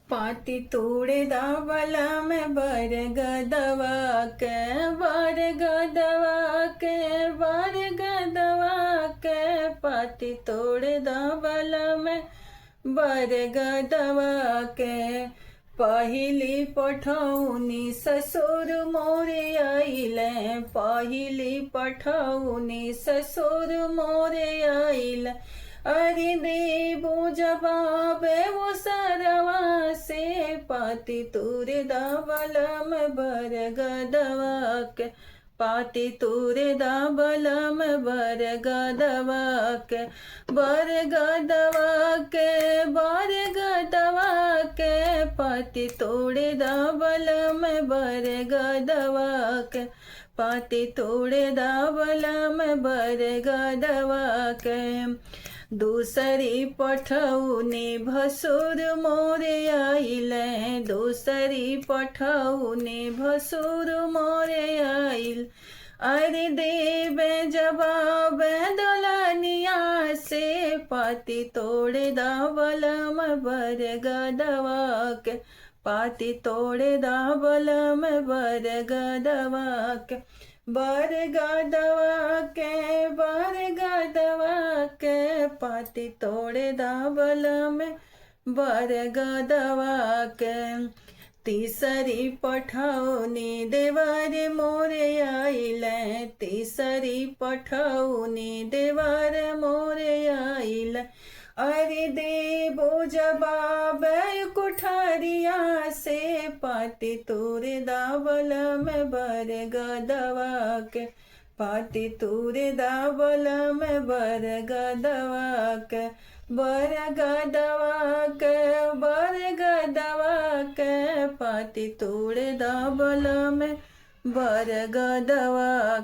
पाती तोड़े दावला में बर गदवा के बर गदवा के बर गदवा के पाती तोड़े दावला में बर गदवा के पहिली पठौनी ससुर मोरे आइले पहिली पठौनी ससुर मोरे आइले अरे देबो जवाबे वो सरवा से पाती तूरे दावलम बर गदवा के पाती तूरे दावलम बर गदवा के बर गदवा के बर गदवा के पाती तोड़े दावलम बर गदवा के पाती तोड़े दावलम बर गदवा के दूसरी पठौनी भसुर मोरे आइले दूसरी पठौनी भसुर मोरे आइल अरे देवे जवाब दुल्हनिया से पाती तोड़े दावलम बर गदवा के पाती तोड़े दावलम बर गदवा के बर गदवा के बर गदवा के पाती तोड़े दावलम बर गदवा के तीसरी पठौनी देवर मोरे आइले तीसरी पठौनी देवर मोरे आइले अरे देबो जवाब कुठरिया से पाती तोरे दावलम बर गदवा के पाती तोरे दावलम बर गदवा के बर गदवा के बर गदवा के पाती तोरे दावलम बर गदवा